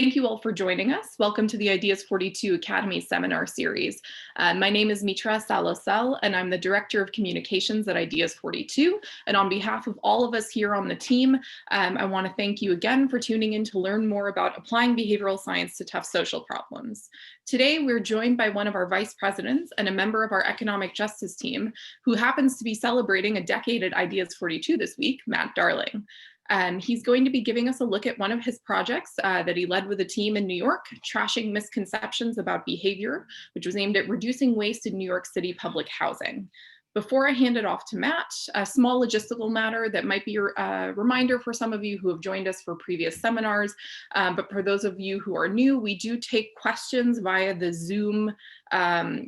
Thank you all for joining us. Welcome to the Ideas 42 Academy seminar series. My name is Mitra Salosel, and I'm the Director of Communications at Ideas 42. And on behalf of all of us here on the team, I want to thank you again for tuning in to learn more about applying behavioral science to tough social problems. Today, we're joined by one of our vice presidents and a member of our economic justice team, who happens to be celebrating a decade at Ideas 42 this week, Matt Darling. He's going to be giving us a look at one of his projects that he led with a team in New York, Trashing Misconceptions About Behavior, which was aimed at reducing waste in New York City public housing. Before I hand it off to Matt, a small logistical matter that might be a reminder for some of you who have joined us for previous seminars, but for those of you who are new, we do take questions via the Zoom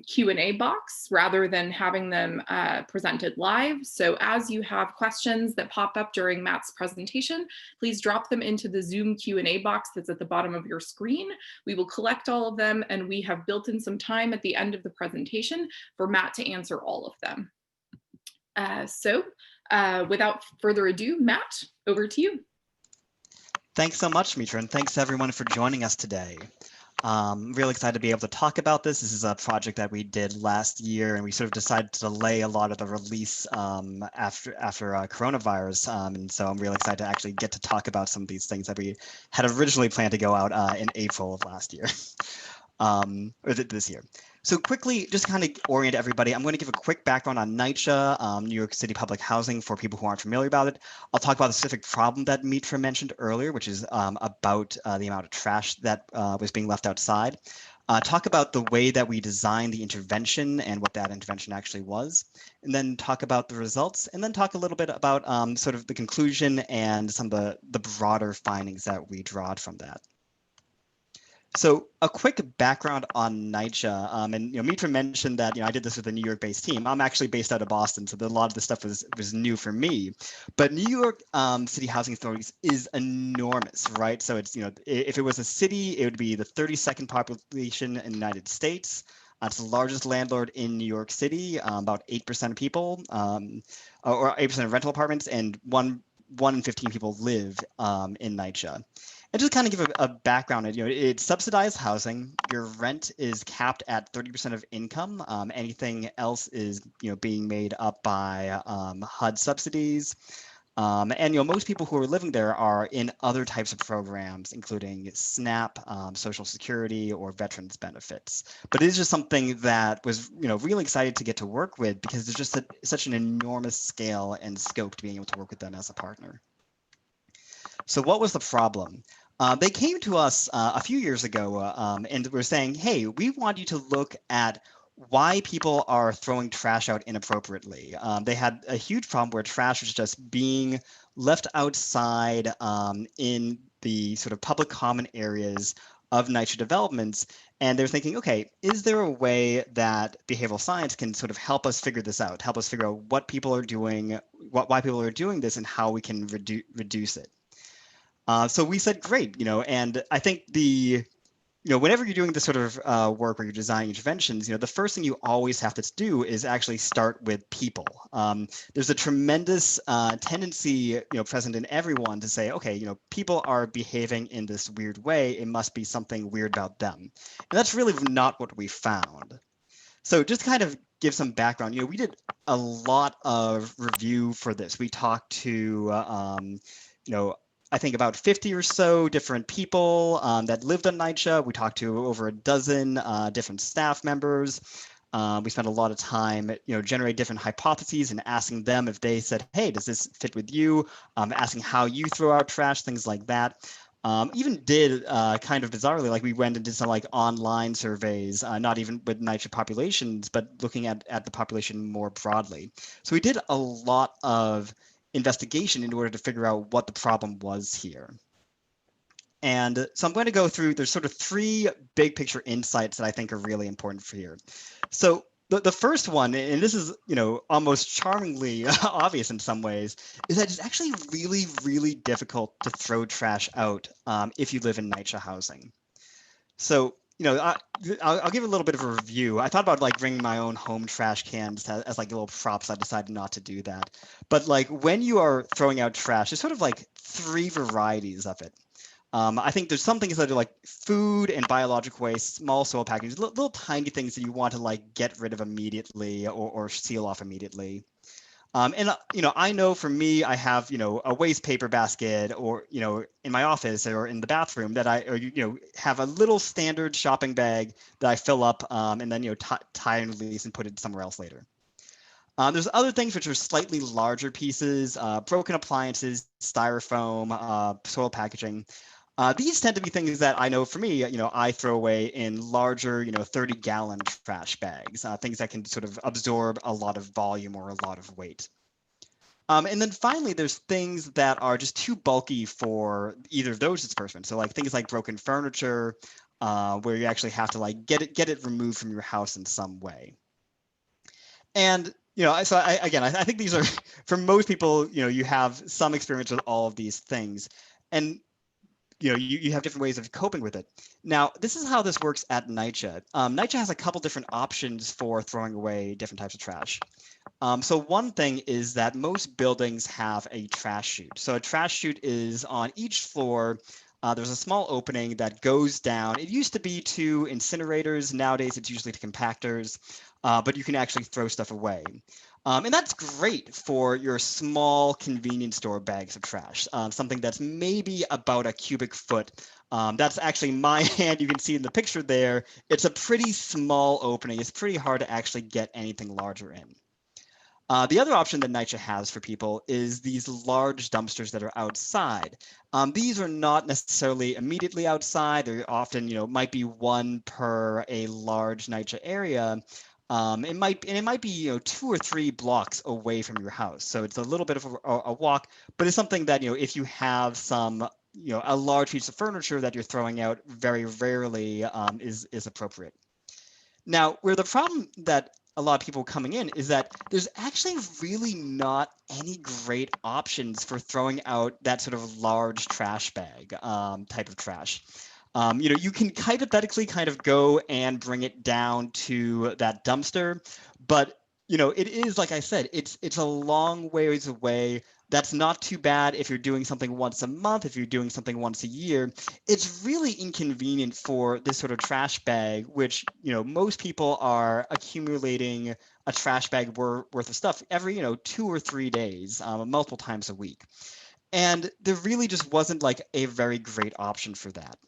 Q&A box rather than having them presented live. So as you have questions that pop up during Matt's presentation, please drop them into the Zoom Q&A box that's at the bottom of your screen. We will collect all of them, and we have built in some time at the end of the presentation for Matt to answer all of them. Without further ado, Matt, over to you. Thanks so much, Mitra, and thanks everyone for joining us today. Really excited to be able to talk about this. This is a project that we did last year, and we sort of decided to delay a lot of the release after coronavirus. And so I'm really excited to actually get to talk about some of these things that we had originally planned to go out in April of last year, or this year. So quickly, just to kind of orient everybody, I'm going to give a quick background on NYCHA, New York City Public Housing, for people who aren't familiar about it. I'll talk about the specific problem that Mitra mentioned earlier, which is about the amount of trash that was being left outside. Talk about the way that we designed the intervention and what that intervention actually was, and then talk about the results, and then talk a little bit about sort of the conclusion and some of the broader findings that we drawed from that. So a quick background on NYCHA, and Mitra mentioned that I did this with a New York-based team. I'm actually based out of Boston, so a lot of this stuff was new for me. But New York City Housing Authorities is enormous, right? So it's if it was a city, it would be the 32nd population in the United States. It's the largest landlord in New York City, about 8% of people, or 8% of rental apartments, and one in 15 people live in NYCHA. And just kind of give a background, it's subsidized housing. Your rent is capped at 30% of income. Anything else is, being made up by HUD subsidies. And most people who are living there are in other types of programs, including SNAP, Social Security, or veterans benefits. But it is just something that was, really excited to get to work with, because there's just such an enormous scale and scope to being able to work with them as a partner. So what was the problem? They came to us a few years ago and were saying, hey, we want you to look at why people are throwing trash out inappropriately. They had a huge problem where trash was just being left outside in the sort of public common areas of NYCHA developments. And they're thinking, okay, is there a way that behavioral science can sort of help us figure this out, help us figure out what people are doing, why people are doing this, and how we can reduce it. So we said, great, and I think whenever you're doing this sort of work where you're designing interventions, the first thing you always have to do is actually start with people. There's a tremendous tendency, present in everyone to say, okay, people are behaving in this weird way. It must be something weird about them. And that's really not what we found. So just to kind of give some background, we did a lot of review for this. We talked to, I think about 50 or so different people that lived on NYCHA. We talked to over a dozen different staff members. We spent a lot of time, generating different hypotheses and asking them if they said, hey, does this fit with you? Asking how you throw out trash, things like that. Even did kind of bizarrely, like we went and did some online surveys, not even with NYCHA populations, but looking at the population more broadly. So we did a lot of investigation in order to figure out what the problem was here. And so I'm going to go through, there's sort of three big picture insights that I think are really important for here. So the first one, and this is, almost charmingly obvious in some ways, is that it's actually really, really difficult to throw trash out if you live in NYCHA housing. So I'll give a little bit of a review. I thought about bringing my own home trash cans as little props. I decided not to do that. But when you are throwing out trash, there's sort of three varieties of it. I think there's some things that are like food and biological waste, small soil packages, little tiny things that you want to like get rid of immediately or seal off immediately. I know for me, I have, a waste paper basket or, in my office or in the bathroom that have a little standard shopping bag that I fill up and then, tie and release and put it somewhere else later. There's other things which are slightly larger pieces, broken appliances, styrofoam, soil packaging. These tend to be things that I know for me, I throw away in larger, 30-gallon trash bags, things that can sort of absorb a lot of volume or a lot of weight. And then finally, there's things that are just too bulky for either of those disbursements. So like things like broken furniture, where you actually have to like get it removed from your house in some way. And so I think these are for most people, you have some experience with all of these things, and you have different ways of coping with it. Now, this is how this works at NYCHA. NYCHA has a couple different options for throwing away different types of trash. So one thing is that most buildings have a trash chute. So a trash chute is on each floor. There's a small opening that goes down. It used to be to incinerators. Nowadays, it's usually to compactors, but you can actually throw stuff away. And that's great for your small convenience store bags of trash, something that's maybe about a cubic foot. That's actually my hand. You can see in the picture there. It's a pretty small opening. It's pretty hard to actually get anything larger in. The other option that NYCHA has for people is these large dumpsters that are outside. These are not necessarily immediately outside. They're often, might be one per a large NYCHA area. It might be, 2 or 3 blocks away from your house. So it's a little bit of a walk, but it's something that, if you have some, a large piece of furniture that you're throwing out very rarely is appropriate. Now, where the problem that a lot of people coming in is that there's actually really not any great options for throwing out that sort of large trash bag type of trash. You can hypothetically kind of go and bring it down to that dumpster, but it is, like I said, it's a long ways away. That's not too bad if you're doing something once a month, if you're doing something once a year. It's really inconvenient for this sort of trash bag, which, most people are accumulating a trash bag worth of stuff every, 2 or 3 days, multiple times a week. And there really just wasn't like a very great option for that.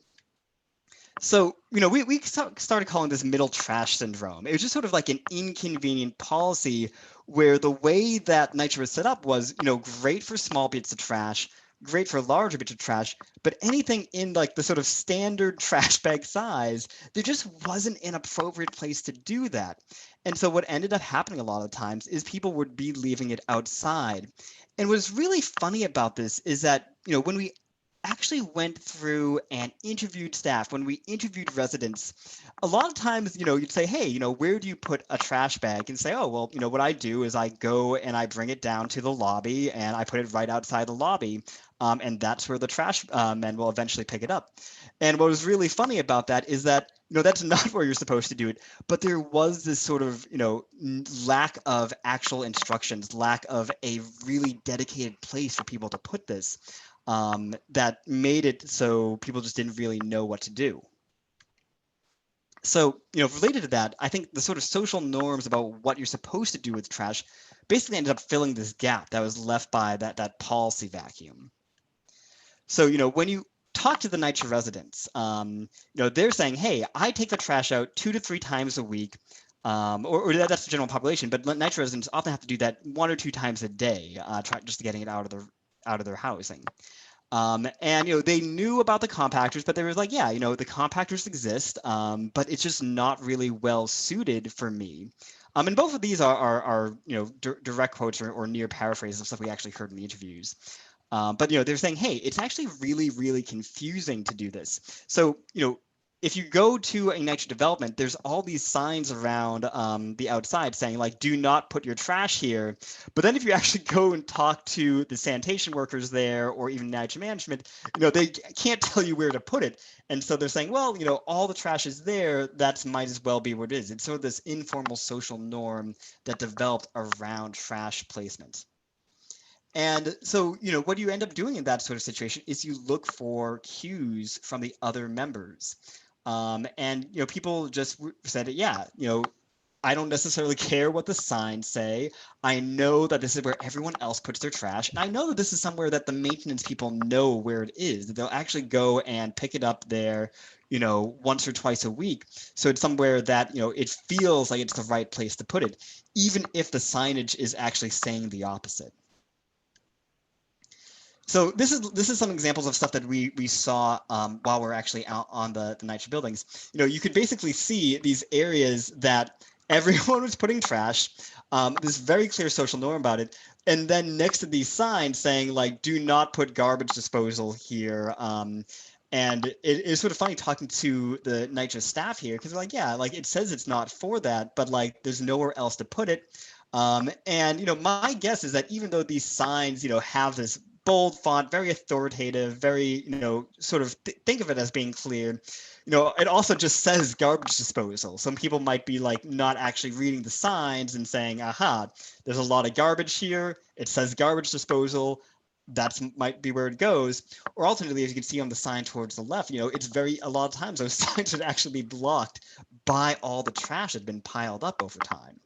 So, we started calling this middle trash syndrome. It was just sort of like an inconvenient policy where the way that NYCHA was set up was, great for small bits of trash, great for larger bits of trash, but anything in like the sort of standard trash bag size, there just wasn't an appropriate place to do that. And so what ended up happening a lot of times is people would be leaving it outside. And what's really funny about this is that, when we actually went through and interviewed staff, when we interviewed residents, a lot of times, you'd say, hey, where do you put a trash bag? And say, oh, well, what I do is I go and I bring it down to the lobby and I put it right outside the lobby. And that's where the trash men will eventually pick it up. And what was really funny about that is that, that's not where you're supposed to do it. But there was this sort of, lack of actual instructions, lack of a really dedicated place for people to put this. That made it so people just didn't really know what to do. So, related to that, I think the sort of social norms about what you're supposed to do with trash basically ended up filling this gap that was left by that policy vacuum. So, when you talk to the NYCHA residents, they're saying, hey, I take the trash out 2 to 3 times a week. Or that's the general population, but NYCHA residents often have to do that 1 or 2 times a day, just getting it out of their housing. And they knew about the compactors, but they were like, yeah, the compactors exist, but it's just not really well suited for me. And both of these are direct quotes or near paraphrases of stuff we actually heard in the interviews. But they're saying, hey, it's actually really, really confusing to do this. So if you go to a NYCHA development, there's all these signs around the outside saying like, do not put your trash here. But then if you actually go and talk to the sanitation workers there or even NYCHA management, they can't tell you where to put it. And so they're saying, well, all the trash is there. That might as well be what it is. It's sort of this informal social norm that developed around trash placement. And so, what you end up doing in that sort of situation is you look for cues from the other members. And, people just said, yeah, I don't necessarily care what the signs say. I know that this is where everyone else puts their trash. And I know that this is somewhere that the maintenance people know where it is, that they'll actually go and pick it up there, once or twice a week. So it's somewhere that, it feels like it's the right place to put it, even if the signage is actually saying the opposite. So this is some examples of stuff that we saw while we're actually out on the NYCHA buildings. You could basically see these areas that everyone was putting trash. This very clear social norm about it, and then next to these signs saying like, "Do not put garbage disposal here." And it's sort of funny talking to the NYCHA staff here because they're like, yeah, like it says it's not for that, but like there's nowhere else to put it. And my guess is that even though these signs, have this bold font, very authoritative, very, sort of think of it as being clear. It also just says garbage disposal. Some people might be like not actually reading the signs and saying, aha, there's a lot of garbage here. It says garbage disposal. That might be where it goes. Or alternatively, as you can see on the sign towards the left, it's a lot of times those signs would actually be blocked by all the trash that had been piled up over time.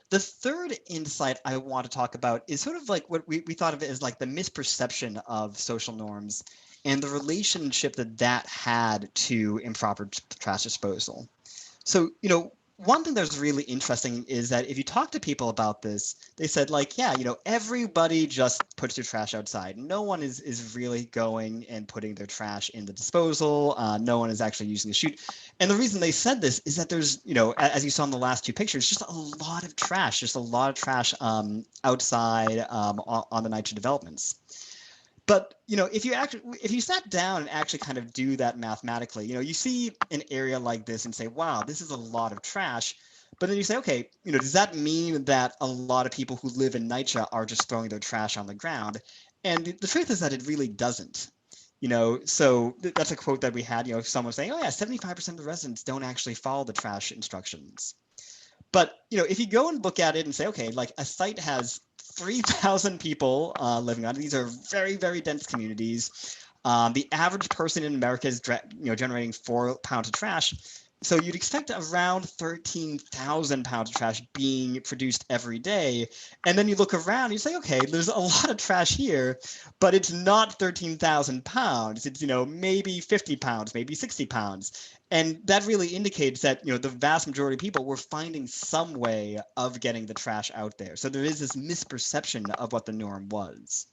The third insight I want to talk about is sort of like what we thought of it as like the misperception of social norms and the relationship that had to improper trash disposal. So, one thing that's really interesting is that if you talk to people about this, they said like, yeah, everybody just puts their trash outside. No one is really going and putting their trash in the disposal. No one is actually using the chute. And the reason they said this is that there's, as you saw in the last two pictures, just a lot of trash, outside on the NYCHA developments. But if you sat down and actually kind of do that mathematically, you see an area like this and say, wow, this is a lot of trash. But then you say, okay, does that mean that a lot of people who live in NYCHA are just throwing their trash on the ground? And the truth is that it really doesn't. So that's a quote that we had, someone saying, oh yeah, 75% of the residents don't actually follow the trash instructions. But if you go and look at it and say, okay, like a site has 3,000 people living on it. These are very, very dense communities. The average person in America is generating 4 pounds of trash. So you'd expect around 13,000 pounds of trash being produced every day. And then you look around and you say, okay, there's a lot of trash here, but it's not 13,000 pounds. It's, maybe 50 pounds, maybe 60 pounds. And that really indicates that, the vast majority of people were finding some way of getting the trash out there. So there is this misperception of what the norm was.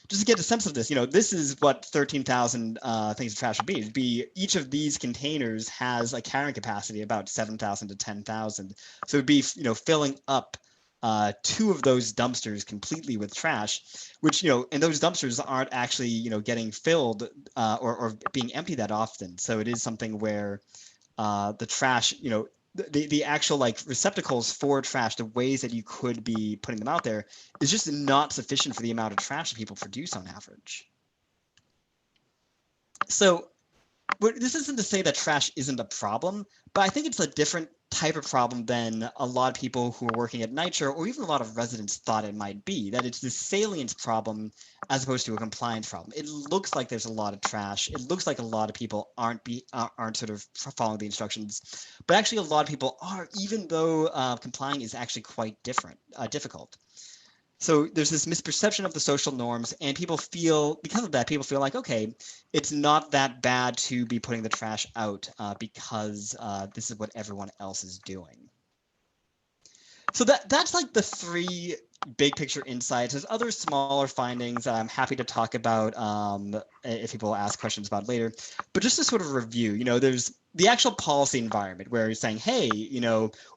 Just to get a sense of this, this is what 13,000 things of trash would be. It'd be each of these containers has a carrying capacity about 7,000 to 10,000. So it'd be, filling up 2 of those dumpsters completely with trash, which, and those dumpsters aren't actually, getting filled or being emptied that often. So it is something where the trash, the actual like receptacles for trash, the ways that you could be putting them out there is just not sufficient for the amount of trash that people produce on average. So this isn't to say that trash isn't a problem, but I think it's a different type of problem than a lot of people who are working at NYCHA or even a lot of residents thought it might be, that it's this salience problem as opposed to a compliance problem. It looks like there's a lot of trash. It looks like a lot of people aren't sort of following the instructions, but actually a lot of people are, even though complying is actually quite difficult. So there's this misperception of the social norms, and because of that, people feel like, okay, it's not that bad to be putting the trash out because this is what everyone else is doing. So that's like the 3 big picture insights. There's other smaller findings that I'm happy to talk about if people ask questions about later. But just to sort of review, there's the actual policy environment where you're saying, hey,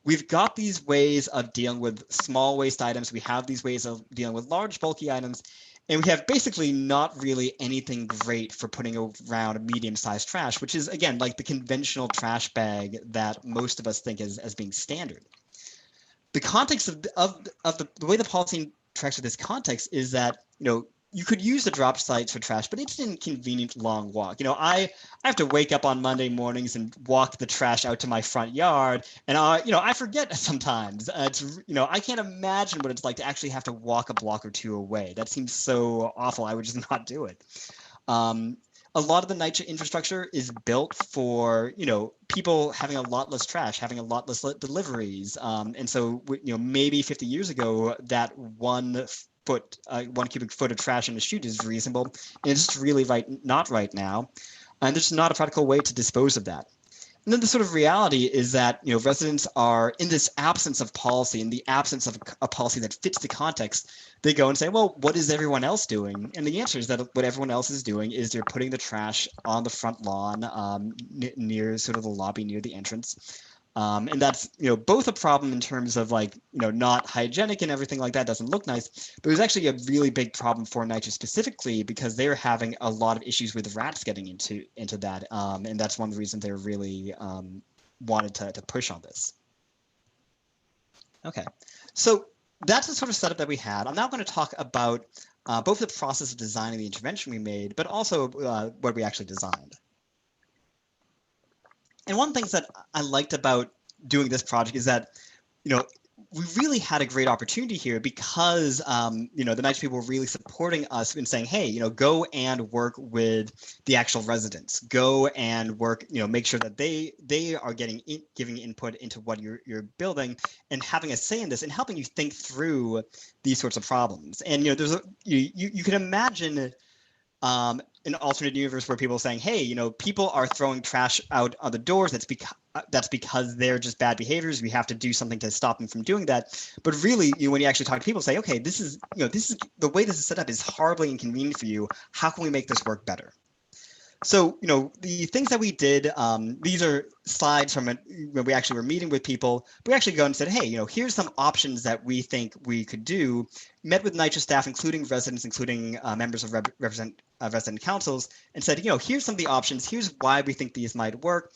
we've got these ways of dealing with small waste items. We have these ways of dealing with large bulky items. And we have basically not really anything great for putting around medium-sized trash, which is, again, like the conventional trash bag that most of us think as being standard. The context of the way the policy tracks with this context is that, you could use the drop sites for trash, but it's an inconvenient long walk. I have to wake up on Monday mornings and walk the trash out to my front yard, and I forget sometimes. I can't imagine what it's like to actually have to walk a block or two away. That seems so awful. I would just not do it. Um, a lot of the NYCHA infrastructure is built for, people having a lot less trash, having a lot less deliveries. And so, maybe 50 years ago, that 1 cubic foot of trash in a chute is reasonable. And it's just really not right now. And there's not a practical way to dispose of that. And then the sort of reality is that residents are in this absence of policy, in the absence of a policy that fits the context. They go and say, well, what is everyone else doing? And the answer is that what everyone else is doing is they're putting the trash on the front lawn near sort of the lobby, near the entrance. And that's both a problem in terms of not hygienic and everything like that, doesn't look nice, but it was actually a really big problem for NYCHA specifically because they're having a lot of issues with rats getting into that, and that's one of the reasons they really wanted to push on this. Okay, so that's the sort of setup that we had. I'm now going to talk about both the process of designing the intervention we made, but also what we actually designed. And one of the things that I liked about doing this project is that, we really had a great opportunity here because, the NYCHA people were really supporting us in saying, hey, go and work with the actual residents. Go and work, make sure that they are giving input into what you're building and having a say in this and helping you think through these sorts of problems. And, you can imagine an alternate universe where people are saying, hey, people are throwing trash out on the doors. That's because they're just bad behaviors. We have to do something to stop them from doing that. But really, when you actually talk to people, say, okay, this is the way this is set up is horribly inconvenient for you. How can we make this work better? So, the things that we did, these are slides from when we actually were meeting with people. We actually go and said, hey, here's some options that we think we could do. Met with NYCHA staff, including residents, including members of resident councils, and said, here's some of the options. Here's why we think these might work.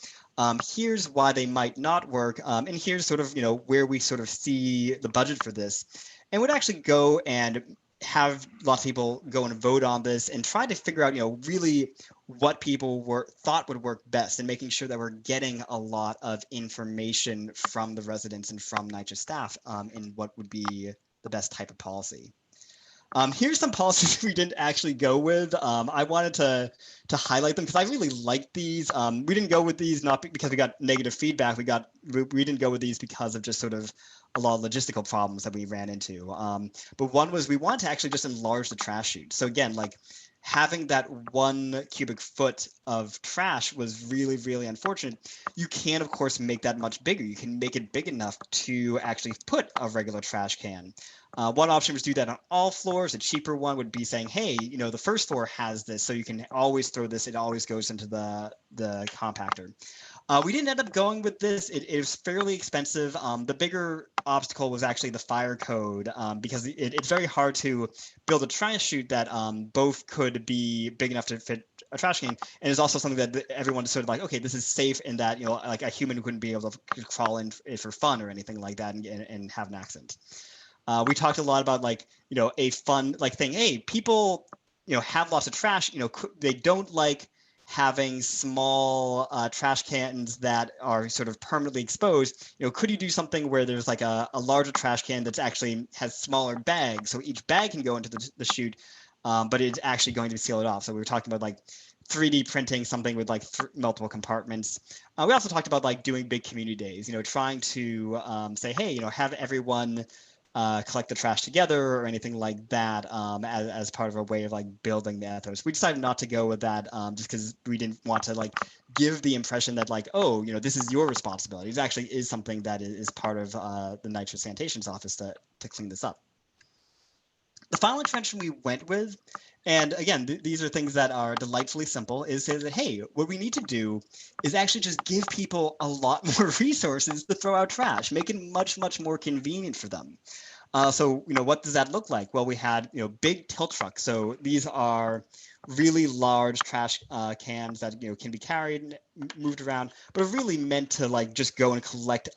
Here's why they might not work. And here's sort of, where we sort of see the budget for this. And would actually go and have lots of people go and vote on this and try to figure out, really what people thought would work best, and making sure that we're getting a lot of information from the residents and from NYCHA staff in what would be the best type of policy. Here's some policies we didn't actually go with. I wanted to highlight them because I really liked these. We didn't go with these not because we got negative feedback. We didn't go with these because of just sort of a lot of logistical problems that we ran into. But one was we wanted to actually just enlarge the trash chute. So again, having that 1 cubic foot of trash was really, really unfortunate. You can, of course, make that much bigger. You can make it big enough to actually put a regular trash can. One option was to do that on all floors. A cheaper one would be saying, hey, the first floor has this, so you can always throw this. It always goes into the compactor. We didn't end up going with this. It was fairly expensive. The bigger obstacle was actually the fire code because it's very hard to build a trash chute that both could be big enough to fit a trash can, and is also something that everyone is sort of okay, this is safe in that like a human wouldn't be able to crawl in for fun or anything like that and have an accident. We talked a lot about a fun thing. Hey, people have lots of trash. They don't like having small trash cans that are sort of permanently exposed. Could you do something where there's a larger trash can that's actually has smaller bags, so each bag can go into the chute, but it's actually going to seal it off. So we were talking about 3D printing something with multiple compartments. We also talked about doing big community days. Trying to say, hey, have everyone collect the trash together or anything like that as part of a way of building the ethos. We decided not to go with that just because we didn't want to give the impression that oh, this is your responsibility. It actually is something that is part of the NYCHA Sanitation's office to clean this up. The final intervention we went with, and again, these are things that are delightfully simple, is say that, hey, what we need to do is actually just give people a lot more resources to throw out trash, make it much, much more convenient for them. So, what does that look like? Well, we had, big tilt trucks. So these are really large trash cans that, can be carried and moved around, but are really meant to just go and collect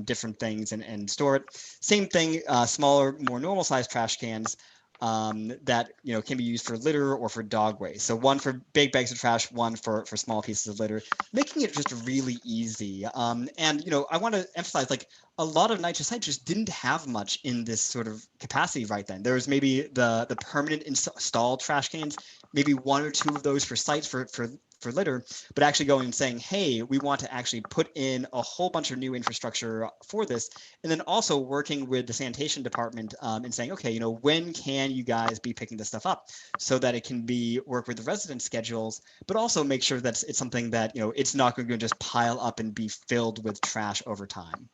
different things and store it. Same thing, smaller, more normal sized trash cans. that can be used for litter or for dog waste. So one for big bags of trash, one for small pieces of litter, making it just really easy. And I want to emphasize, like, a lot of NYCHA sites just didn't have much in this sort of capacity right then. There was maybe the permanent installed trash cans, maybe one or two of those for sites for litter, but actually going and saying, hey, we want to actually put in a whole bunch of new infrastructure for this. And then also working with the sanitation department and saying, okay, when can you guys be picking this stuff up so that it can be work with the resident schedules, but also make sure that it's something that, it's not going to just pile up and be filled with trash over time.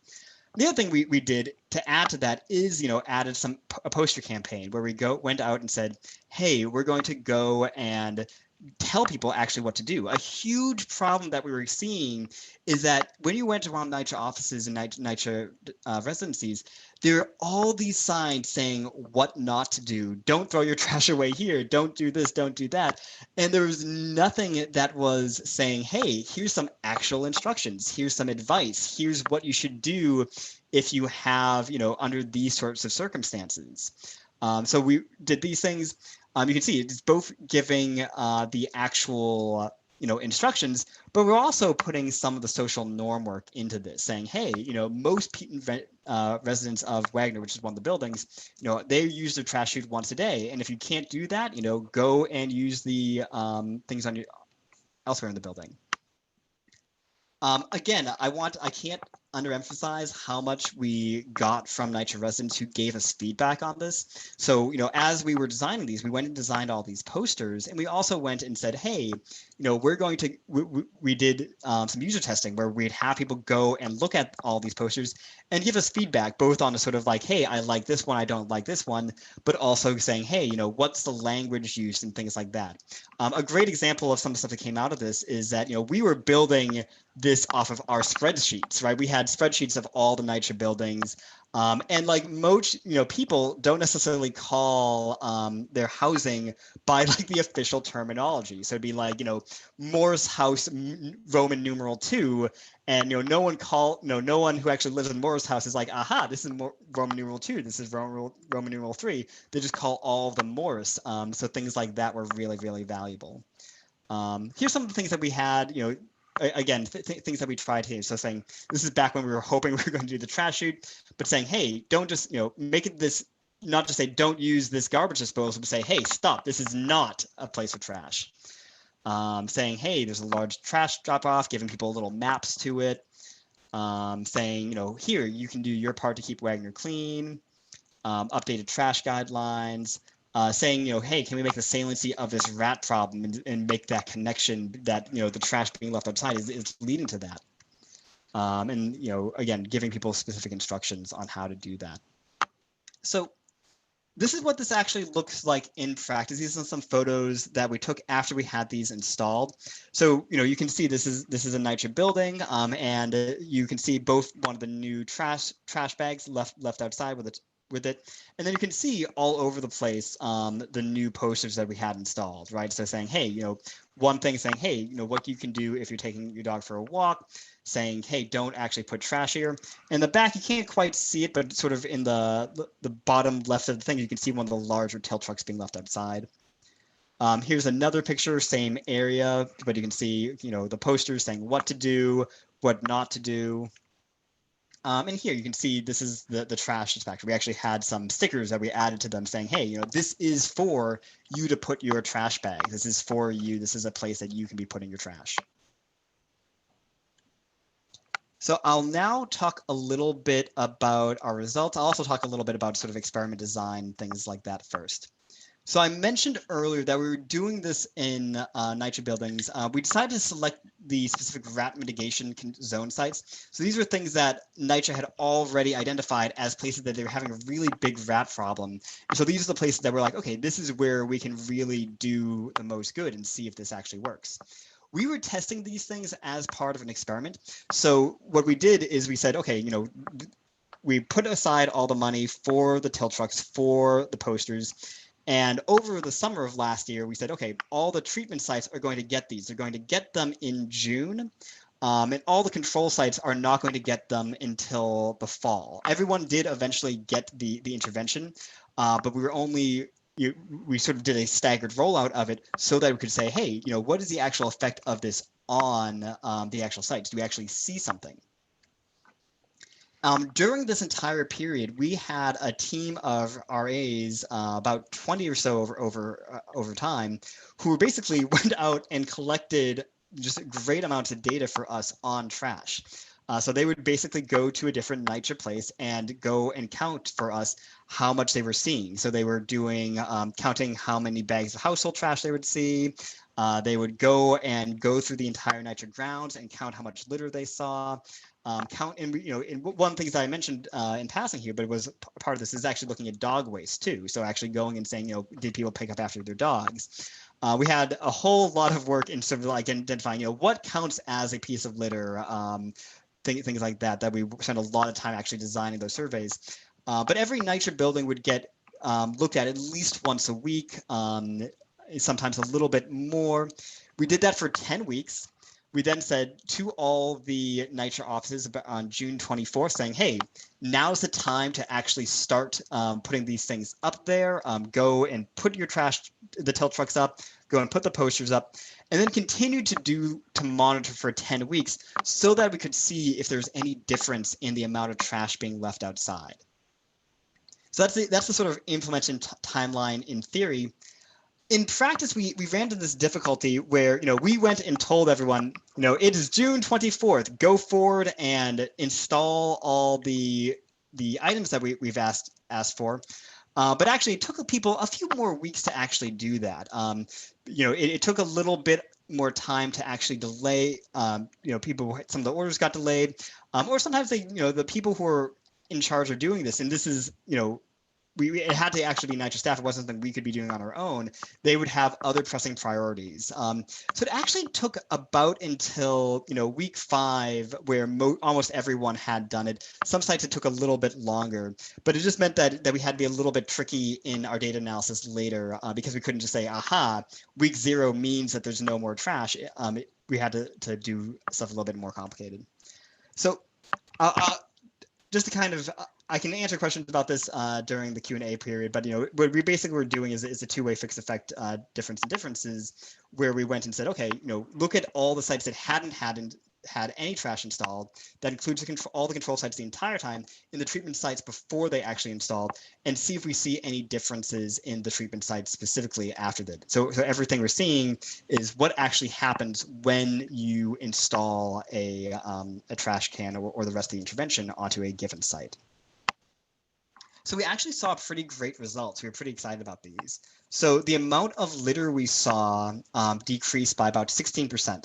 The other thing we did to add to that is, added a poster campaign where we went out and said, hey, we're going to go and tell people actually what to do. A huge problem that we were seeing is that when you went around NYCHA offices and NYCHA residencies, there are all these signs saying what not to do. Don't throw your trash away here. Don't do this. Don't do that. And there was nothing that was saying, hey, here's some actual instructions. Here's some advice. Here's what you should do if you have, under these sorts of circumstances. So we did these things. You can see it's both giving the actual, instructions, but we're also putting some of the social norm work into this, saying, hey, most residents of Wagner, which is one of the buildings, they use their trash chute once a day. And if you can't do that, go and use the things on elsewhere in the building. Again, I can't underemphasize how much we got from NYCHA residents who gave us feedback on this. So, as we were designing these, we went and designed all these posters, and we also went and said, hey, we're going to, we did some user testing where we'd have people go and look at all these posters and give us feedback, both on a sort of like, hey, I like this one, I don't like this one, but also saying, hey, what's the language used and things like that. A great example of some of the stuff that came out of this is that, we were building this off of our spreadsheets, right? We had spreadsheets of all the NYCHA buildings. And like most, people don't necessarily call their housing by like the official terminology. So it'd be like, Morse House Roman numeral 2, and no one who actually lives in Morse House is like, aha, this is Roman numeral 2, this is Roman numeral 3. They just call all of them Morse. So things like that were really, really valuable. Here's some of the things that we had, again, things that we tried here. So saying, this is back when we were hoping we were going to do the trash chute, but saying, hey, don't just, make it this, not just say, don't use this garbage disposal, but say, hey, stop, this is not a place for trash. Saying, hey, there's a large trash drop off, giving people little maps to it. Saying, here, you can do your part to keep Wagner clean. Updated trash guidelines. Saying, hey, can we make the saliency of this rat problem and make that connection that, the trash being left outside is leading to that. And, again, giving people specific instructions on how to do that. So this is what this actually looks like in practice. These are some photos that we took after we had these installed. So, you can see this is a NYCHA building, and you can see both one of the new trash bags left outside with it. And then you can see all over the place the new posters that we had installed, right? So saying, hey, one thing saying, hey, what you can do if you're taking your dog for a walk, saying, hey, don't actually put trash here. In the back, you can't quite see it, but sort of in the bottom left of the thing, you can see one of the larger tail trucks being left outside. Here's another picture, same area, but you can see, the posters saying what to do, what not to do. And here you can see this is the trash dispatcher. We actually had some stickers that we added to them saying, hey, this is for you to put your trash bag. This is for you. This is a place that you can be putting your trash. So I'll now talk a little bit about our results. I'll also talk a little bit about sort of experiment design, things like that first. So I mentioned earlier that we were doing this in NYCHA buildings. We decided to select the specific rat mitigation zone sites. So these were things that NYCHA had already identified as places that they were having a really big rat problem. And so these are the places that we're like, okay, this is where we can really do the most good and see if this actually works. We were testing these things as part of an experiment. So what we did is we said, okay, we put aside all the money for the tilt trucks, for the posters. And over the summer of last year, we said, okay, all the treatment sites are going to get these. They're going to get them in June. And all the control sites are not going to get them until the fall. Everyone did eventually get the intervention, but we were only we sort of did a staggered rollout of it so that we could say, hey, what is the actual effect of this on the actual sites? Do we actually see something? During this entire period, we had a team of RAs, about 20 or so over time, who basically went out and collected just great amounts of data for us on trash. So they would basically go to a different NYCHA place and go and count for us how much they were seeing. So they were doing counting how many bags of household trash they would see. They would go through the entire NYCHA grounds and count how much litter they saw. Count, and in one of the things that I mentioned in passing here, but it was part of this, is actually looking at dog waste too. So actually going and saying, did people pick up after their dogs? We had a whole lot of work in sort of like identifying, what counts as a piece of litter, things like that we spent a lot of time actually designing those surveys. But every NYCHA building would get looked at least once a week, sometimes a little bit more. We did that for 10 weeks. We then said to all the NYCHA offices on June 24th, saying, hey, now's the time to actually start putting these things up there. Go and put your the tilt trucks up, go and put the posters up, and then continue to monitor for 10 weeks so that we could see if there's any difference in the amount of trash being left outside. So that's the sort of implementation timeline in theory. In practice, we ran into this difficulty where, we went and told everyone, it is June 24th, go forward and install all the items that we've asked for. But actually, it took people a few more weeks to actually do that. It took a little bit more time to actually delay. People, some of the orders got delayed, or sometimes the people who are in charge of doing this, and this is, it had to actually be NYCHA staff. It wasn't something we could be doing on our own. They would have other pressing priorities. So it actually took about until week 5, where almost everyone had done it. Some sites it took a little bit longer, but it just meant that we had to be a little bit tricky in our data analysis later, because we couldn't just say, aha, week 0 means that there's no more trash. We had to do stuff a little bit more complicated. So just to kind of, I can answer questions about this during the Q&A period, but what we basically were doing is a two-way fixed effect differences, where we went and said, okay, look at all the sites that hadn't had any trash installed. That includes all the control sites the entire time, in the treatment sites before they actually installed, and see if we see any differences in the treatment sites specifically after that. So everything we're seeing is what actually happens when you install a trash can or the rest of the intervention onto a given site. So we actually saw pretty great results. We were pretty excited about these. So the amount of litter we saw decreased by about 16%.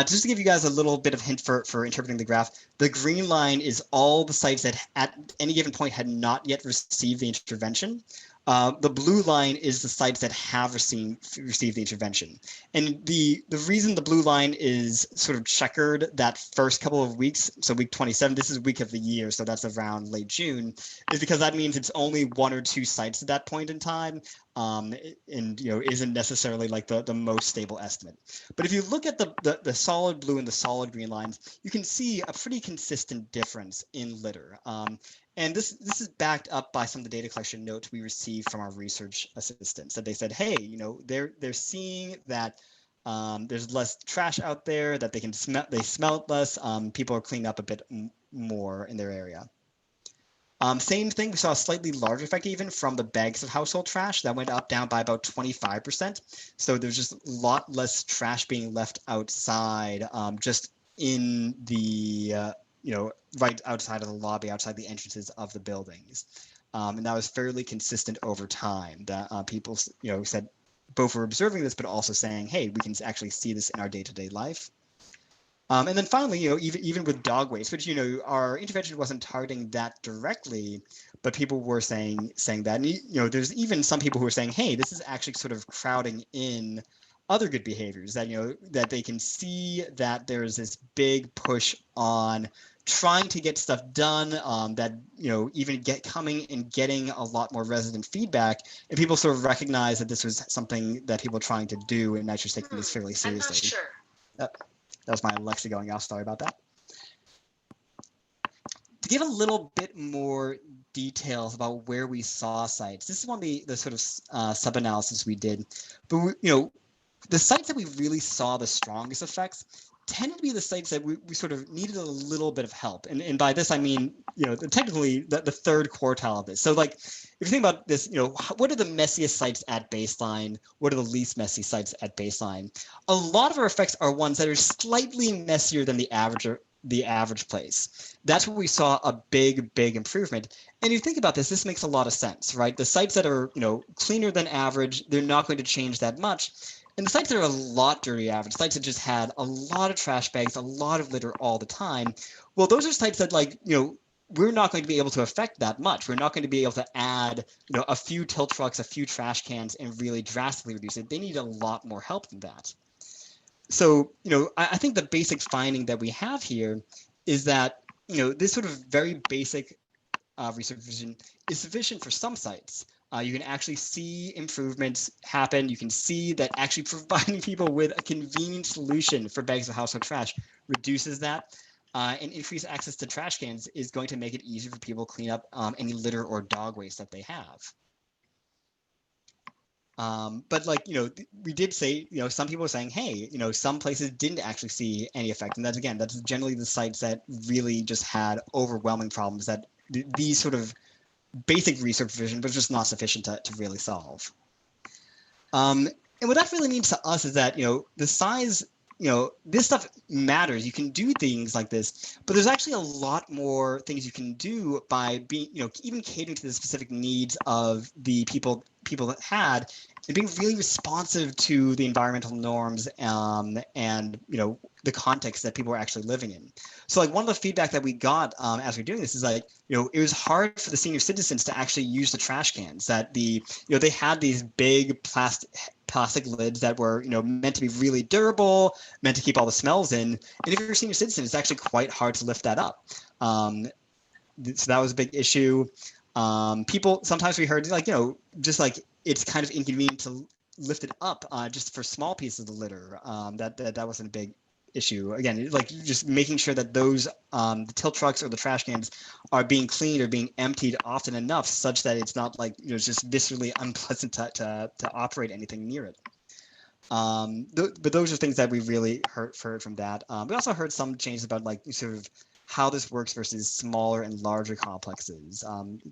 Just to give you guys a little bit of hint for interpreting the graph, the green line is all the sites that at any given point had not yet received the intervention. The blue line is the sites that have received the intervention. And the reason the blue line is sort of checkered that first couple of weeks, so week 27, this is week of the year, so that's around late June, is because that means it's only 1 or 2 sites at that point in time, and isn't necessarily like the most stable estimate. But if you look at the solid blue and the solid green lines, you can see a pretty consistent difference in litter. And this is backed up by some of the data collection notes we received from our research assistants, that they said, hey, they're seeing that there's less trash out there, that they smell it less, people are cleaning up a bit more in their area. Same thing, we saw a slightly larger effect even from the bags of household trash that went down by about 25%. So there's just a lot less trash being left outside, just in the right outside of the lobby, outside the entrances of the buildings. And that was fairly consistent over time, that people said both were observing this, but also saying, hey, we can actually see this in our day-to-day life. And then finally, even with dog waste, which, our intervention wasn't targeting that directly, but people were saying that. And, there's even some people who are saying, hey, this is actually sort of crowding in other good behaviors, that, that they can see that there's this big push on trying to get stuff done, that, even coming and getting a lot more resident feedback, and people sort of recognize that this was something that people were trying to do, and NYCHA's taking this fairly seriously. I'm not sure. That was my Alexa going off. Sorry about that. To give a little bit more details about where we saw sites, this is one of the sort of sub-analysis we did. But the sites that we really saw the strongest effects tended to be the sites that we sort of needed a little bit of help. And by this, I mean, technically the third quartile of this. So like, if you think about this, what are the messiest sites at baseline? What are the least messy sites at baseline? A lot of our effects are ones that are slightly messier than the average place. That's where we saw a big improvement. And you think about this makes a lot of sense, right? The sites that are, cleaner than average, they're not going to change that much. And the sites that are a lot dirty average, sites that just had a lot of trash bags, a lot of litter all the time, well, those are sites that, like, we're not going to be able to affect that much. We're not going to be able to add, a few tilt trucks, a few trash cans, and really drastically reduce it. They need a lot more help than that. So, I think the basic finding that we have here is that, this sort of very basic research vision is sufficient for some sites. You can actually see improvements happen. You can see that actually providing people with a convenient solution for bags of household trash reduces that. And increased access to trash cans is going to make it easier for people to clean up any litter or dog waste that they have. But like, we did say, some people were saying, hey, some places didn't actually see any effect. And that's generally the sites that really just had overwhelming problems that these sort of basic research vision was just not sufficient to really solve. And what that really means to us is that, the size, this stuff matters. You can do things like this, but there's actually a lot more things you can do by being, even catering to the specific needs of the people that had, and being really responsive to the environmental norms and the context that people were actually living in. So like, one of the feedback that we got as we're doing this is like, it was hard for the senior citizens to actually use the trash cans, that they had these big plastic lids that were meant to be really durable, meant to keep all the smells in, and if you're a senior citizen, it's actually quite hard to lift that up. So that was a big issue. People, sometimes we heard like, just like, it's kind of inconvenient to lift it up just for small pieces of the litter. That wasn't a big issue. Again, like, just making sure that those the tilt trucks or the trash cans are being cleaned or being emptied often enough such that it's not like, it's just viscerally unpleasant to operate anything near it. But those are things that we really heard from that. We also heard some changes about like sort of how this works versus smaller and larger complexes.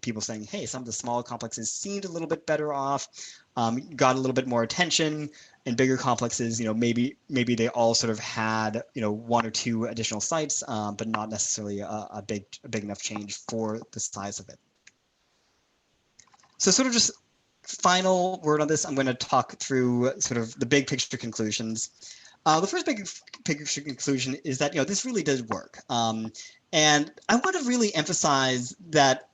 People saying, hey, some of the smaller complexes seemed a little bit better off, got a little bit more attention, and bigger complexes, maybe they all sort of had, one or two additional sites, but not necessarily a big enough change for the size of it. So sort of just final word on this, I'm going to talk through sort of the big picture conclusions. The first big picture conclusion is that, this really does work. And I want to really emphasize that,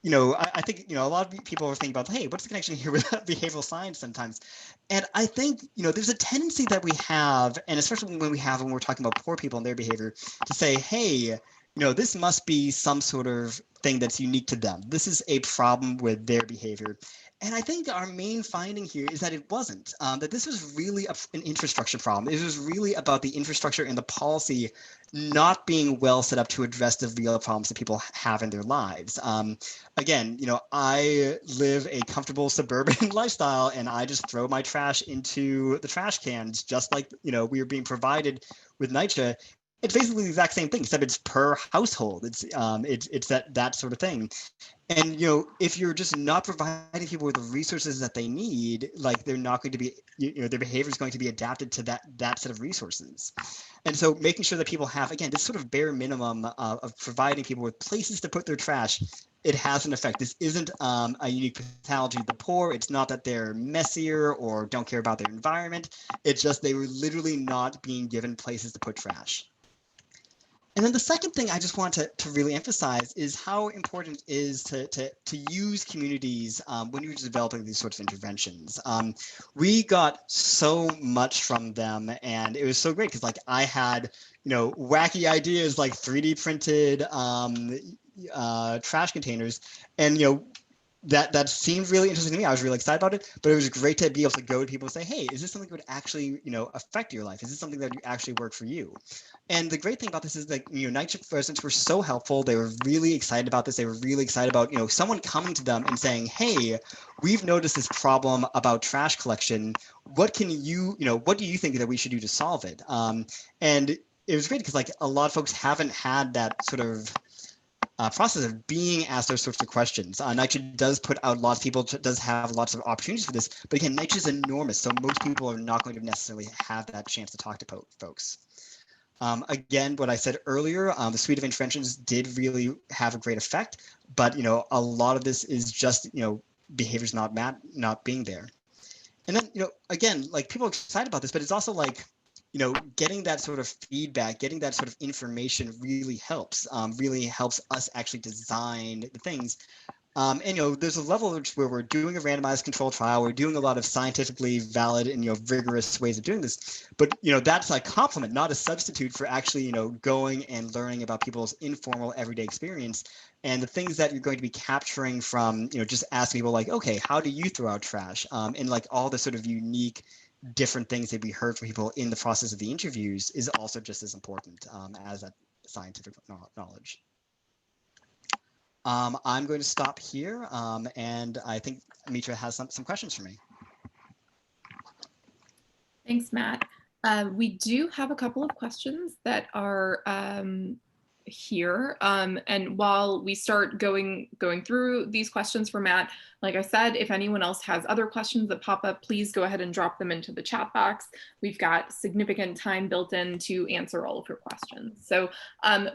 I think, a lot of people are thinking about, hey, what's the connection here with behavioral science sometimes? And I think, there's a tendency that we have, and especially when we're talking about poor people and their behavior, to say, hey, this must be some sort of thing that's unique to them. This is a problem with their behavior. And I think our main finding here is that it wasn't, that this was really an infrastructure problem. It was really about the infrastructure and the policy not being well set up to address the real problems that people have in their lives. Again, I live a comfortable suburban lifestyle, and I just throw my trash into the trash cans, just like, we are being provided with NYCHA. It's basically the exact same thing, except it's per household. It's that sort of thing. And if you're just not providing people with the resources that they need, like, they're not going to be, their behavior is going to be adapted to that set of resources. And so making sure that people have, again, this sort of bare minimum of providing people with places to put their trash, it has an effect. This isn't a unique pathology of the poor. It's not that they're messier or don't care about their environment. It's just they were literally not being given places to put trash. And then the second thing I just want to really emphasize is how important it is to use communities when you're developing these sorts of interventions. We got so much from them, and it was so great because, like, I had, wacky ideas like 3D printed trash containers, and that seemed really interesting to me. I was really excited about it, but it was great to be able to go to people and say, hey, is this something that would actually, affect your life? Is this something that would actually work for you? And the great thing about this is that, NYCHA residents were so helpful. They were really excited about this. They were really excited about, someone coming to them and saying, hey, we've noticed this problem about trash collection. What can what do you think that we should do to solve it? And it was great because like a lot of folks haven't had that sort of process of being asked those sorts of questions. NYCHA does put out lots of people, does have lots of opportunities for this, but again, NYCHA is enormous, so most people are not going to necessarily have that chance to talk to folks. Again, what I said earlier, the suite of interventions did really have a great effect, but a lot of this is just behaviors not being there. And then again, like people are excited about this, but it's also like getting that sort of feedback, getting that sort of information really helps us actually design the things. And there's a level where we're doing a randomized control trial, we're doing a lot of scientifically valid and rigorous ways of doing this, but that's a complement, not a substitute for actually going and learning about people's informal everyday experience and the things that you're going to be capturing from just asking people like, okay, how do you throw out trash, and like all the sort of unique different things that we heard from people in the process of the interviews is also just as important as that scientific knowledge. I'm going to stop here, and I think Mitra has some questions for me. Thanks, Matt. We do have a couple of questions that are here. And while we start going through these questions for Matt, like I said, if anyone else has other questions that pop up, please go ahead and drop them into the chat box. We've got significant time built in to answer all of your questions. So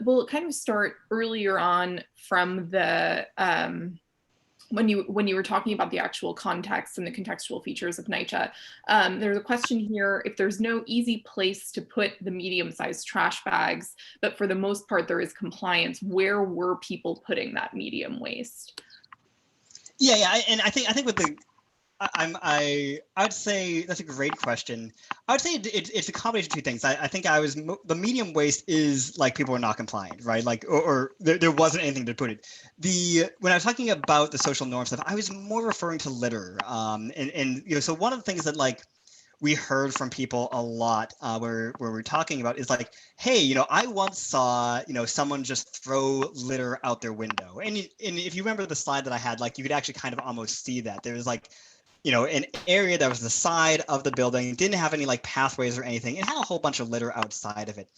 we'll kind of start earlier on from the when you were talking about the actual context and the contextual features of NYCHA. There's a question here: if there's no easy place to put the medium-sized trash bags, but for the most part there is compliance, where were people putting that medium waste? Yeah, and I think with the I would say that's a great question. I would say it's a combination of two things. I think the medium waste is like people are not compliant, right? Like, or there wasn't anything to put it. When I was talking about the social norm stuff, I was more referring to litter. And so one of the things that like we heard from people a lot where we're talking about is like, hey, I once saw, someone just throw litter out their window. And if you remember the slide that I had, like you could actually kind of almost see that. There was like, an area that was the side of the building, didn't have any like pathways or anything. It had a whole bunch of litter outside of it.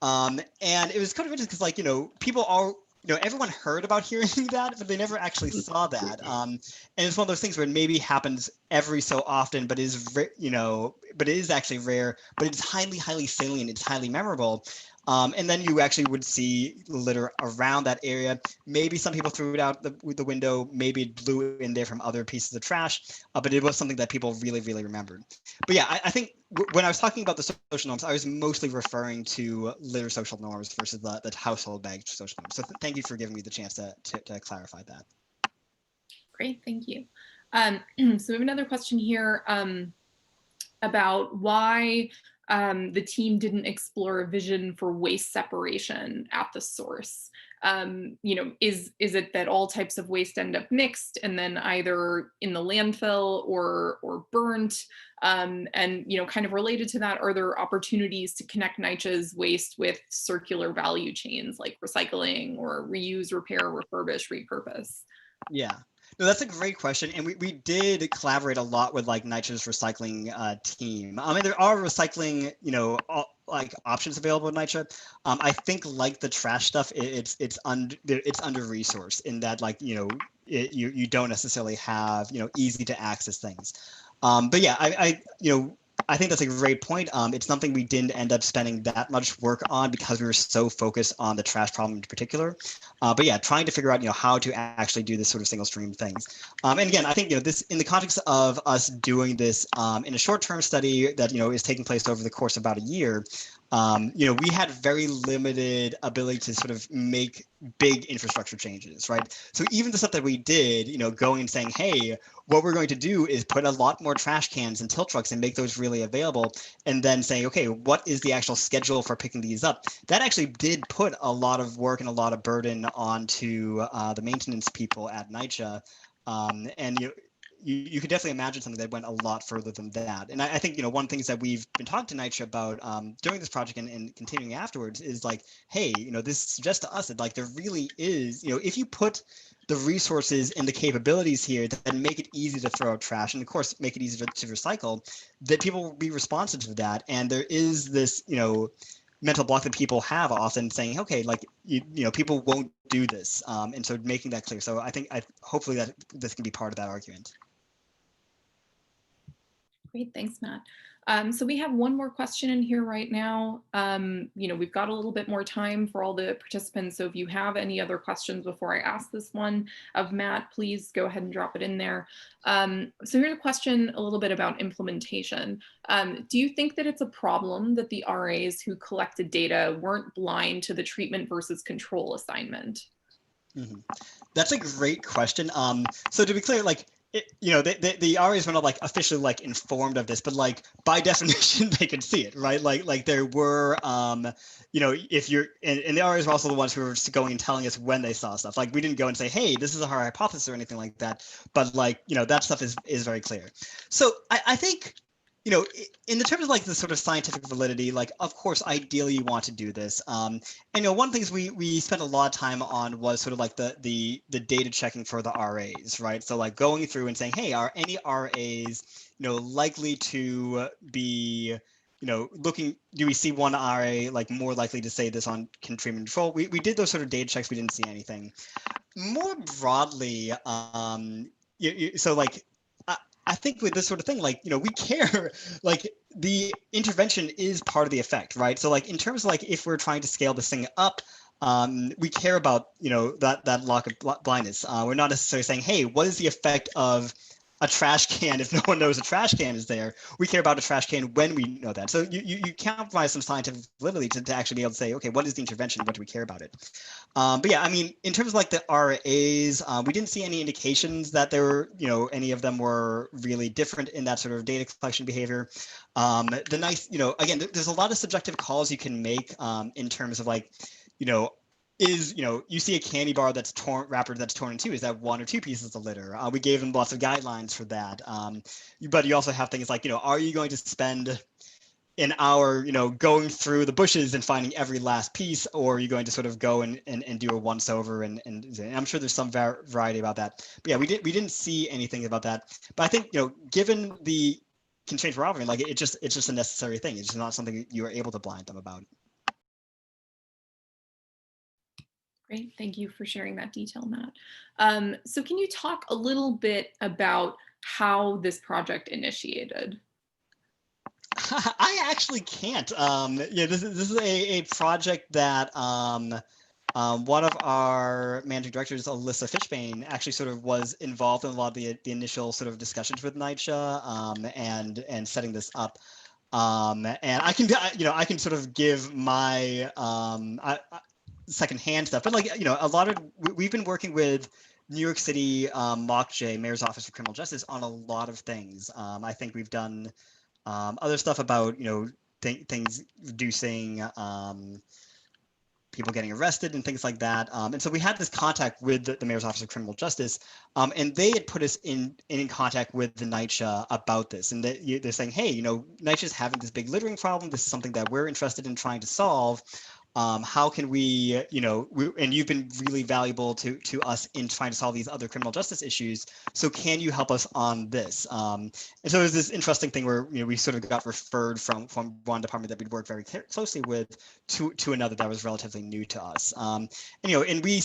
And it was kind of interesting because like, people are, everyone heard about hearing that, but they never actually saw that. And it's one of those things where it maybe happens every so often, but but it is actually rare, but it's highly, highly salient. It's highly memorable. And then you actually would see litter around that area. Maybe some people threw it out the window. Maybe it blew in there from other pieces of trash, but it was something that people really, really remembered. But yeah, I think when I was talking about the social norms, I was mostly referring to litter social norms versus the household bag social norms. So thank you for giving me the chance to clarify that. Great, thank you. So we have another question here about why the team didn't explore a vision for waste separation at the source. Is it that all types of waste end up mixed and then either in the landfill or burnt? And kind of related to that, are there opportunities to connect NYCHA's waste with circular value chains like recycling or reuse, repair, refurbish, repurpose? Yeah. No, that's a great question, and we did collaborate a lot with like NYCHA's recycling team. I mean, there are recycling, like options available in NYCHA. I think like the trash stuff, it's under resourced in that like you don't necessarily have easy to access things. But yeah, I think that's a great point. It's something we didn't end up spending that much work on because we were so focused on the trash problem in particular. But yeah, trying to figure out, how to actually do this sort of single stream things. And again, I think, this in the context of us doing this in a short-term study that, is taking place over the course of about a year, we had very limited ability to sort of make big infrastructure changes, right? So even the stuff that we did, going and saying, hey, what we're going to do is put a lot more trash cans and tilt trucks and make those really available, and then saying, okay, what is the actual schedule for picking these up? That actually did put a lot of work and a lot of burden onto the maintenance people at NYCHA. And you could definitely imagine something that went a lot further than that. And I think, one of the things that we've been talking to NYCHA about during this project and continuing afterwards is like, hey, this suggests to us that like there really is, if you put the resources and the capabilities here that make it easy to throw out trash and of course make it easy to recycle, that people will be responsive to that. And there is this, mental block that people have often saying, okay, like, people won't do this. And so making that clear. So I think hopefully that this can be part of that argument. Great, thanks, Matt. So we have one more question in here right now. We've got a little bit more time for all the participants. So if you have any other questions before I ask this one of Matt, please go ahead and drop it in there. So here's a question a little bit about implementation. Do you think that it's a problem that the RAs who collected data weren't blind to the treatment versus control assignment? Mm-hmm. That's a great question. So to be clear, like, the RAs were not like officially like informed of this, but like by definition they could see it, right? Like there were, if you're, and the RAs were also the ones who were going and telling us when they saw stuff. Like we didn't go and say, hey, this is our hypothesis or anything like that, but like that stuff is very clear. So I think. In the terms of like the sort of scientific validity, like of course, ideally you want to do this. And one of the things we spent a lot of time on was sort of like the data checking for the RAs, right? So like going through and saying, hey, are any RAs, likely to be, looking, do we see one RA like more likely to say this on treatment control? We did those sort of data checks. We didn't see anything. More broadly, so like I think with this sort of thing, like, we care, like the intervention is part of the effect, right? So like in terms of like if we're trying to scale this thing up, we care about, that lock of blindness. We're not necessarily saying, hey, what is the effect of a trash can if no one knows a trash can is there? We care about a trash can when we know that. So you can provide some scientific validity to actually be able to say, okay, what is the intervention? What do we care about it? But yeah, I mean, in terms of like the RAs, we didn't see any indications that there were, any of them were really different in that sort of data collection behavior. The nice, again, there's a lot of subjective calls you can make in terms of like, you see a candy bar that's torn, wrapper that's torn in two. Is that one or two pieces of litter? We gave them lots of guidelines for that. But you also have things like, are you going to spend an hour, going through the bushes and finding every last piece, or are you going to sort of go and do a once over and I'm sure there's some variety about that. But yeah, we didn't see anything about that. But I think, given the constraints we're offering, like it's just a necessary thing. It's just not something you are able to blind them about. Great, thank you for sharing that detail, Matt. So can you talk a little bit about how this project initiated? I actually can't. This is a project that one of our managing directors, Alyssa Fishbane, actually sort of was involved in a lot of the initial sort of discussions with NYCHA and setting this up. And I can sort of give my secondhand stuff, but like a lot of we've been working with New York City NYCHA, Mayor's Office of Criminal Justice, on a lot of things. I think we've done other stuff about things reducing people getting arrested and things like that. And so we had this contact with the Mayor's Office of Criminal Justice, and they had put us in contact with the NYCHA about this. And they're saying, hey, NYCHA is having this big littering problem. This is something that we're interested in trying to solve. How can we, and you've been really valuable to us in trying to solve these other criminal justice issues. So can you help us on this? And so there's this interesting thing where, we sort of got referred from one department that we'd worked very closely with to another that was relatively new to us. And we,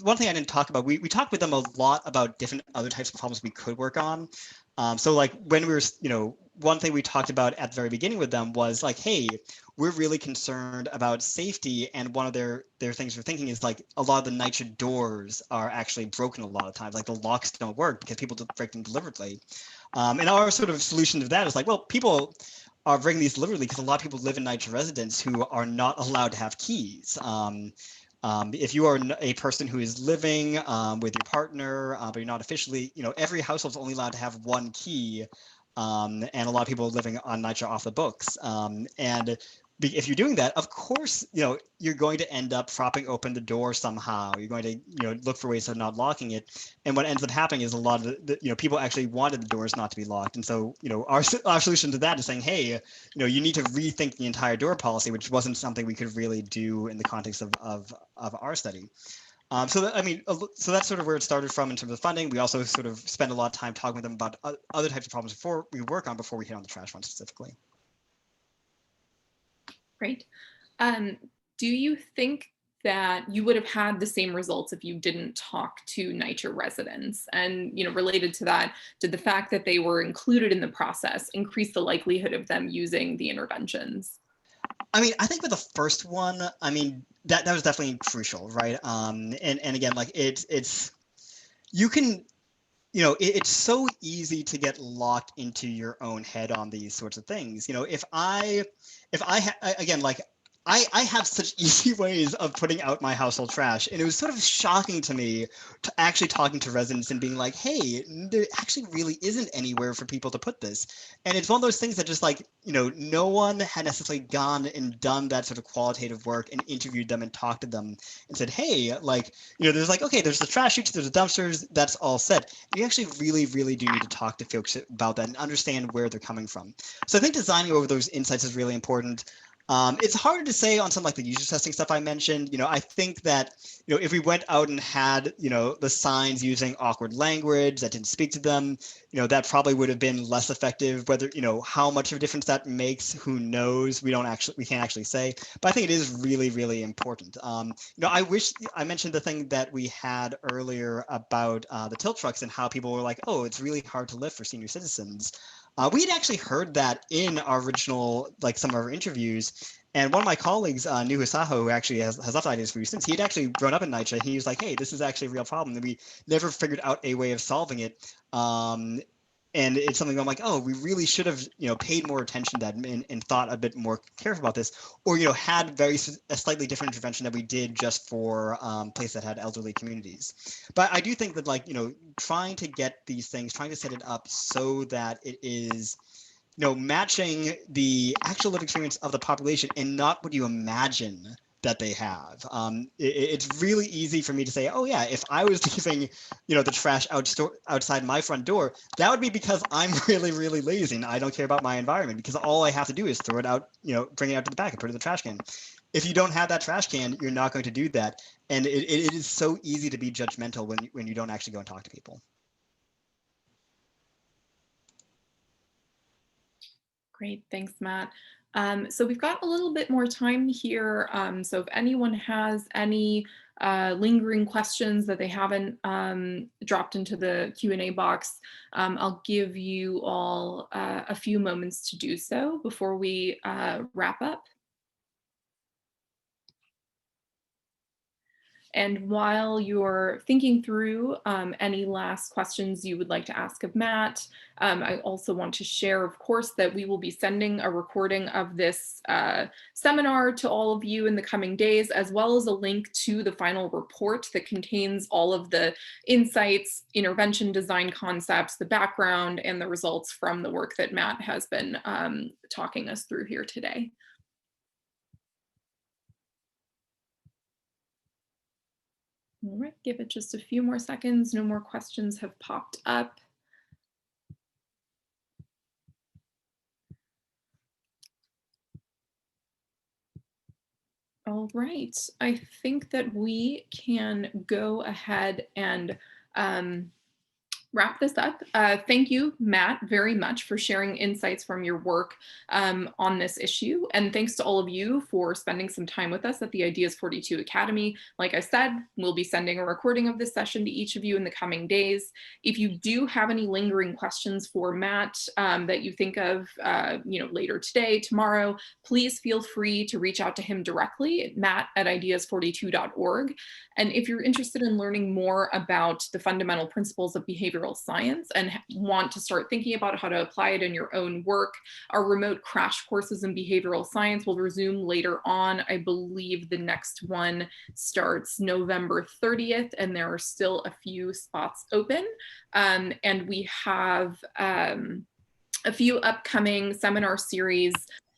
one thing I didn't talk about, we talked with them a lot about different other types of problems we could work on. So like when we were, one thing we talked about at the very beginning with them was like, hey, we're really concerned about safety. And one of their things we're thinking is like a lot of the NYCHA doors are actually broken a lot of times. Like the locks don't work because people break them deliberately. And our sort of solution to that is like, well, people are breaking these deliberately because a lot of people live in NYCHA residents who are not allowed to have keys. If you are a person who is living with your partner, but you're not officially, every household's only allowed to have one key. And a lot of people are living on NYCHA off the books. And if you're doing that, of course, you're going to end up propping open the door somehow. You're going to, look for ways of not locking it. And what ends up happening is a lot of people actually wanted the doors not to be locked. And so, our solution to that is saying, hey, you need to rethink the entire door policy, which wasn't something we could really do in the context of our study. So that's sort of where it started from in terms of funding. We also sort of spend a lot of time talking with them about other types of problems before we hit on the trash one specifically. Great. Do you think that you would have had the same results if you didn't talk to NYCHA residents? And, related to that, did the fact that they were included in the process increase the likelihood of them using the interventions? I think with the first one, that was definitely crucial, right? And again, like it's you can, it's so easy to get locked into your own head on these sorts of things. Again, like I have such easy ways of putting out my household trash, and it was sort of shocking to me to actually talking to residents and being like, hey, there actually really isn't anywhere for people to put this. And it's one of those things that just like, no one had necessarily gone and done that sort of qualitative work and interviewed them and talked to them and said, hey, like, there's like, okay, there's the trash chutes, there's the dumpsters, that's all set. You actually really, really do need to talk to folks about that and understand where they're coming from. So I think designing over those insights is really important. It's hard to say on some like the user testing stuff I mentioned. I think that, if we went out and had, the signs using awkward language that didn't speak to them, that probably would have been less effective. Whether, how much of a difference that makes, who knows? We can't actually say. But I think it is really, really important. I wish I mentioned the thing that we had earlier about the tilt trucks and how people were like, oh, it's really hard to lift for senior citizens. We had actually heard that in our original, like some of our interviews. And one of my colleagues, Nuhu Saho, who actually has left Ideas for You since, he had actually grown up in NYCHA. He was like, hey, this is actually a real problem. And we never figured out a way of solving it. And it's something I'm like, oh, we really should have, paid more attention to that and thought a bit more careful about this, or, had a slightly different intervention that we did just for places that had elderly communities. But I do think that, like, trying to get these things, trying to set it up so that it is, matching the actual lived experience of the population and not what you imagine that they have. It's really easy for me to say, oh yeah, if I was leaving, the trash outside my front door, that would be because I'm really, really lazy and I don't care about my environment, because all I have to do is throw it out, bring it out to the back and put it in the trash can. If you don't have that trash can, you're not going to do that. And it is so easy to be judgmental when you don't actually go and talk to people. Great, thanks, Matt. So we've got a little bit more time here. So if anyone has any lingering questions that they haven't dropped into the Q&A box, I'll give you all a few moments to do so before we wrap up. And while you're thinking through any last questions you would like to ask of Matt, I also want to share, of course, that we will be sending a recording of this seminar to all of you in the coming days, as well as a link to the final report that contains all of the insights, intervention design concepts, the background, and the results from the work that Matt has been talking us through here today. All right, give it just a few more seconds. No more questions have popped up. All right, I think that we can go ahead and wrap this up. Thank you, Matt, very much for sharing insights from your work on this issue. And thanks to all of you for spending some time with us at the Ideas 42 Academy. Like I said, we'll be sending a recording of this session to each of you in the coming days. If you do have any lingering questions for Matt that you think of later today, tomorrow, please feel free to reach out to him directly at matt@ideas42.org. And if you're interested in learning more about the fundamental principles of behavioral science and want to start thinking about how to apply it in your own work, our remote crash courses in behavioral science will resume later on. I believe the next one starts November 30th, and there are still a few spots open. And we have a few upcoming seminar series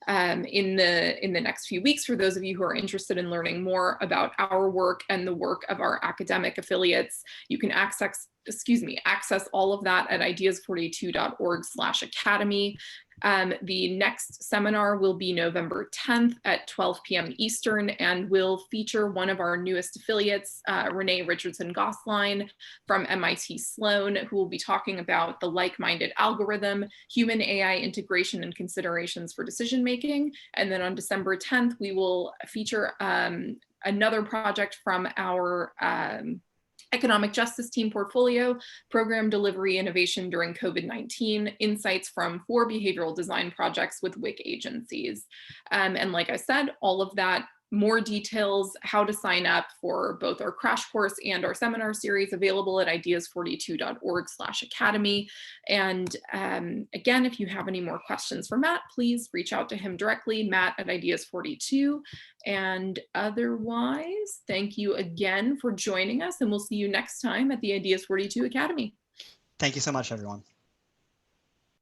in the next few weeks. For those of you who are interested in learning more about our work and the work of our academic affiliates, you can access all of that at ideas42.org/academy. The next seminar will be November 10th at 12 p.m. Eastern, and will feature one of our newest affiliates, Renee Richardson-Gosline from MIT Sloan, who will be talking about the like-minded algorithm, human AI integration and considerations for decision making. And then on December 10th, we will feature another project from our Economic Justice Team portfolio, Program Delivery Innovation During COVID-19, Insights from 4 Behavioral Design Projects with WIC Agencies. And like I said, all of that, more details, how to sign up for both our crash course and our seminar series, available at ideas42.org/academy. And again, if you have any more questions for Matt, please reach out to him directly, Matt@ideas42. And otherwise, thank you again for joining us, and we'll see you next time at the Ideas 42 Academy. Thank you so much, everyone.